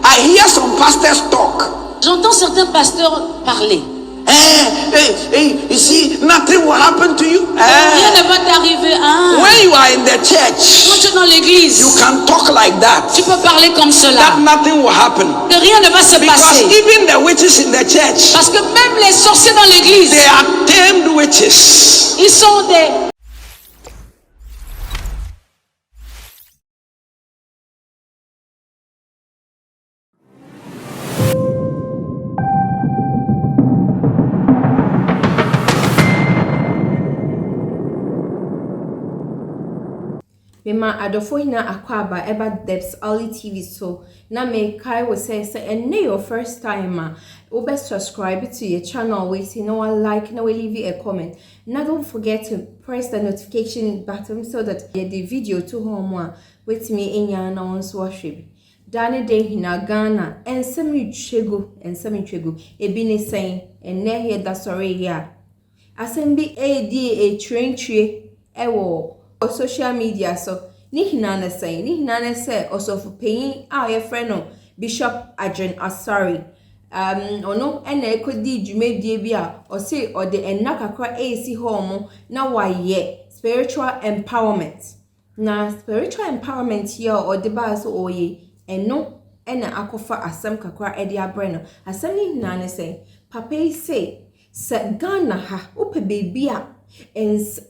I hear some pastors talk. J'entends certains pasteurs parler. You see, nothing will happen to you. Rien ne va t'arriver. When you are in the church, quand tu es dans l'église, you can talk like that. Tu peux parler comme cela. That nothing will happen. Que rien ne va se passer. Because even the witches in the church, parce que même les sorciers dans l'église, they are tamed witches. Ils sont des Mema adofo hina akwaba eba Debs Early TV so na me kai we say and your first time ube subscribe to your channel waiting no one like no leave you a comment. Now don't forget to press the notification button so that the video to home with me in your announce worship. Dane de hina Ghana and semi chego ebi ne saying and ne here that sorry here. Asembi a train tree ewo social media so ni hinana say also for paying our friend Bishop Agyinasare ono ena ekodi dwumedie bia o say or the enakakra AC home na waye spiritual empowerment here or the ba so oye eno ena akofa asem kakra edi abreno asem ni hinana say papa say Ghana ha upe baby a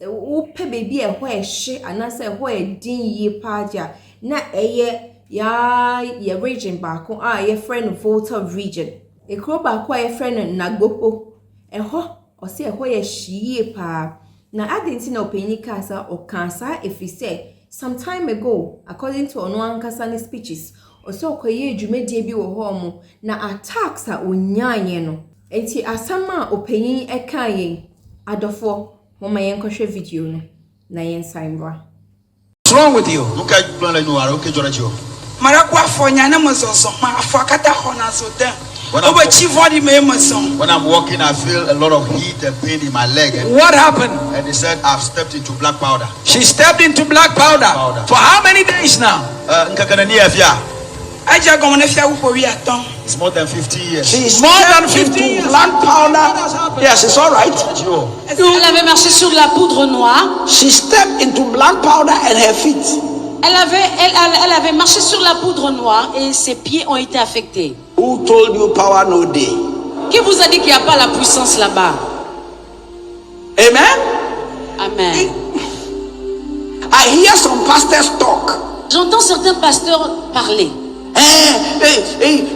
upe baby e ho ehye anase ho edin yi paja na eye ya region baako a ye friend Volta region ekro baako a ye friend Nogokpo eho o se ho ye hyiye pa na adenti na openyi kasa o kansa efise some time ago according to ono ankasa ne speeches o se okoye adwumadie bi wo ho mo na attacks a onyanye no enti asama openyi eka yen adofo mama yenkoshe video no na yensaimra. What's wrong with you? Okay, George. Marakwa fonya na mosonso ma afakata hona so den. When I'm walking, I feel a lot of heat and pain in my leg. What happened? And they said I've stepped into black powder. She stepped into black powder. For how many days now? It's more than 50 years. She's more than 50 years. Black powder. Yes, it's all right. Elle avait marché sur la poudre noire. She stepped into black powder and her feet. Elle avait marché sur la poudre noire et ses pieds ont été affectés. Who told you power no day? Qui vous a dit qu'il n'y a pas la puissance là-bas? Amen. Amen. I hear some pastors talk. J'entends certains pasteurs parler.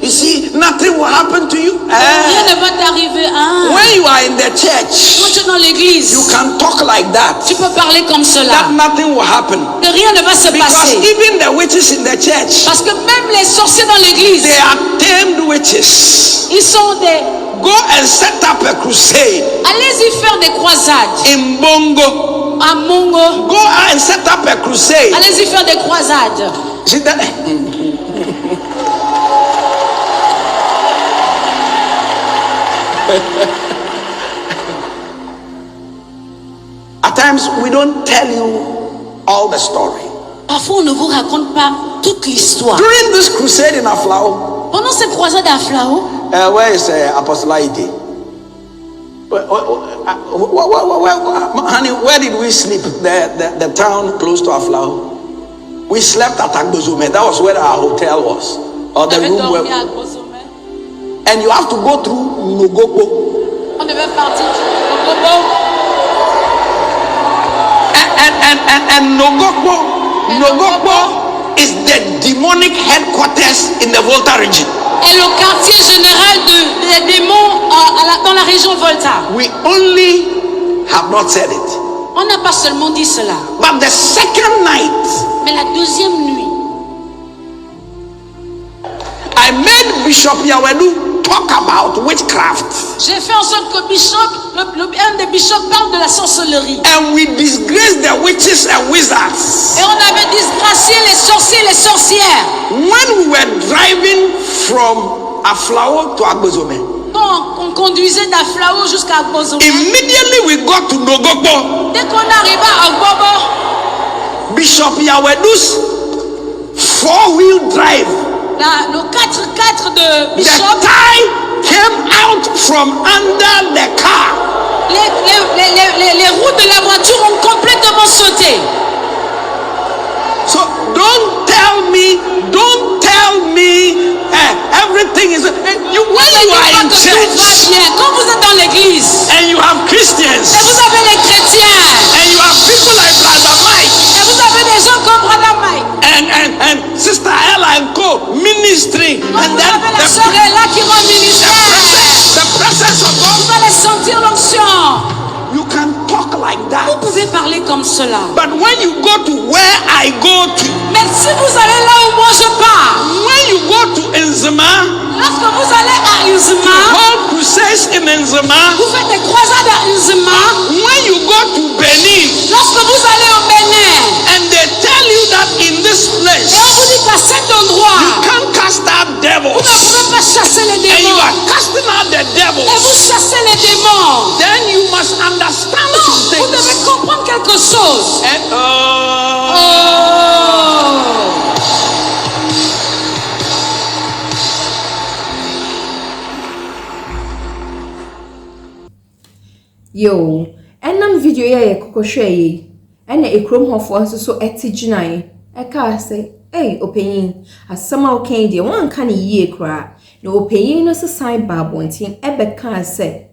You see, nothing will happen to you. Rien ne va t'arriver. When you are in the church, quand tu es dans l'église, you can talk like that. Tu peux parler comme cela. That nothing will happen. Que rien ne va se passer. Because even the witches in the church, parce que même les sorciers dans l'église, they are tamed witches. Ils sont des. Go and set up a crusade. Allez-y faire des croisades. In Bongo. À Mongo. Go and set up a crusade. Allez-y faire des croisades. At times we don't tell you all the story. Parfois on ne vous raconte pas toute l'histoire. During this crusade in Aflao, pendant cette croisade à Aflao, where is Dr.Likie? Honey, where did we sleep? The town close to Aflao. We slept at Agbozome. That was where our hotel was, or the room where. And you have to go through Nogokpo. On devait partir Nogokpo. And Nogokpo is the demonic headquarters in the Volta region. Et le quartier général des démons dans la région Volta. We only have not said it. On n'a pas seulement dit cela. But the second night, mais la deuxième nuit, I made Bishop Yawedu talk about witchcraft. J'ai fait en sorte que un des bishops parle de la sorcellerie. And we disgraced the witches and wizards. Et on avait disgracié les sorciers et les sorcières. When we were driving from Aflao to Agbozome. Quand on conduisait d'Aflao jusqu'à Agbozome. Immediately we got to Nogokpo. Dès qu'on arriva à Agbobo, Bishop Yawedu's 4-wheel drive. Le 4x4 lettre de The Bishop, tie came out from under the car. les roues de la voiture ont complètement sauté. So don't tell me everything is you when you are in church Quand vous êtes dans l'église and you have et Christians vous avez les chrétiens and you have people like Brother Mike et vous avez des gens comme Brother Mike and Sister Ella and co ministry quand and vous then avez la sœur là qui rend ministère, the presence of God, vous allez sentir l'onction. you can talk like Vous that. pouvez parler comme cela. But when you go to where I go to, Mais si vous allez là où moi je pars, when you go to Nzema, lorsque vous allez à Nzema, hold crusades in Nzema, vous faites des croisades à Nzema, when you go to Benin lorsque vous allez au Bénin, and they tell you that in this et place on vous dit qu'à cet endroit, you can't cast out vous ne devils pouvez pas chasser les and you démons, are casting out the et devils, vous chassez les démons, then you must understand non, some vous devez things. comprendre quelque chose. And, Yo, enam video ya kokoshwe yi. Ene ekrom hofo nso so eti ginae. Eka say, "Hey, opanyin, asama o kan de wan ka ne yie kra." Na opanyin no sesan babontin ebeka say,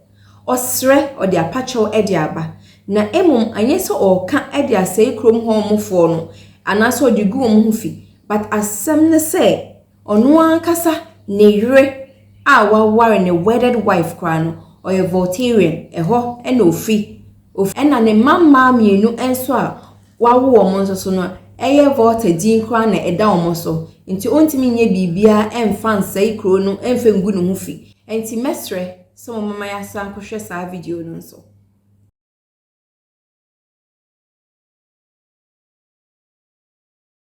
"Osre ode apacho ede aba." Na emum anye so o ka ede asai krom ho mofo no. Anaso ode gu om ho fi. But asem ne say, ono ankasa ne yire a waware ne wedded wife kra no. Oye Voltarian, eho, ena ofi. Ena ne mama mienu enso a wawo omo nso so no eye Volta din kra na eda omo so. Nti ontimi nye bibia emfa nsai kro no emfa ngu no ho fi. Enti mesre so mama ya san kohwe sa video no nso.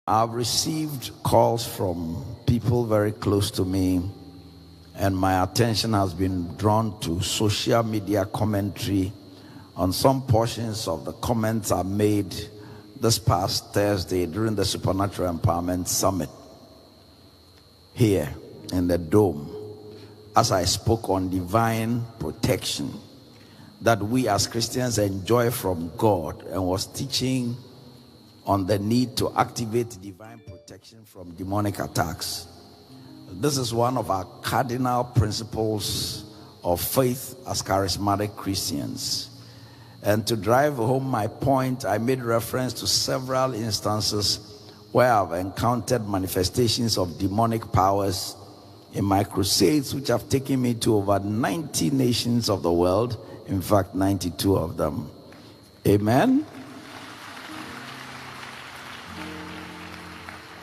I've received calls from people very close to me, and my attention has been drawn to social media commentary on some portions of the comments I made this past Thursday during the Supernatural Empowerment Summit here in the Dome, as I spoke on divine protection that we as Christians enjoy from God, and was teaching on the need to activate divine protection from demonic attacks. This is one of our cardinal principles of faith as charismatic Christians. And to drive home my point, I made reference to several instances where I've encountered manifestations of demonic powers in my crusades, which have taken me to over 90 nations of the world, in fact 92 of them. Amen.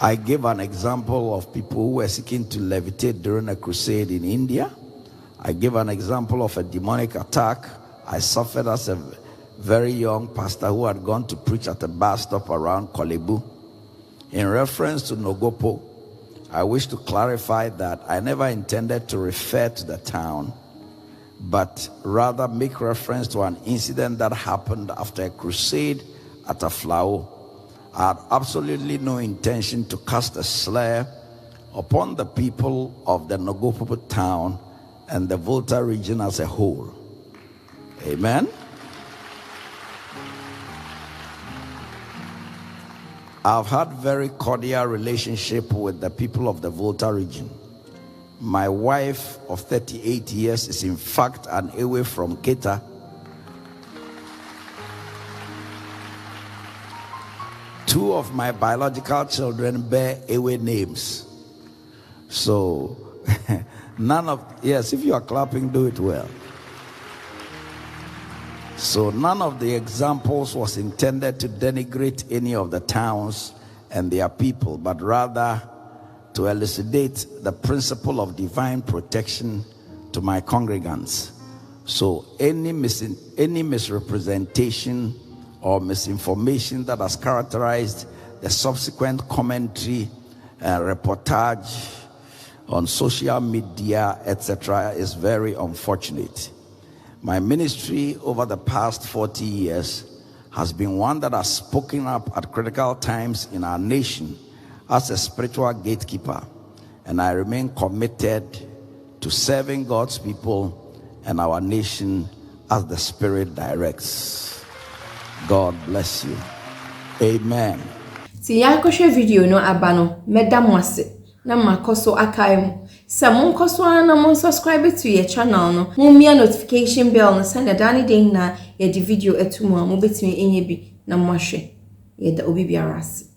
I gave an example of people who were seeking to levitate during a crusade in India. I gave an example of a demonic attack I suffered as a very young pastor who had gone to preach at a bus stop around Kolebu. In reference to Nogokpo, I wish to clarify that I never intended to refer to the town, but rather make reference to an incident that happened after a crusade at Aflao. I had absolutely no intention to cast a slur upon the people of the Nogokpo town and the Volta region as a whole. Amen. I've had very cordial relationship with the people of the Volta region. My wife of 38 years is in fact an away from Keta. Two of my biological children bear away names. So, yes, if you are clapping, do it well. So none of the examples was intended to denigrate any of the towns and their people, but rather to elucidate the principle of divine protection to my congregants. So any misrepresentation or misinformation that has characterized the subsequent commentary and reportage on social media, etc., is very unfortunate. My ministry over the past 40 years has been one that has spoken up at critical times in our nation as a spiritual gatekeeper and I remain committed to serving God's people and our nation as the Spirit directs. God bless you. Amen. Si yakoshe video no abano medam wase na makoso akaim. Sa mon koso na mon subscribe to your channel no. Mo mia notification bell no send dani den na ye di video etumo mo betimi enye bi na mo ahwe. Ye da obi biara ase.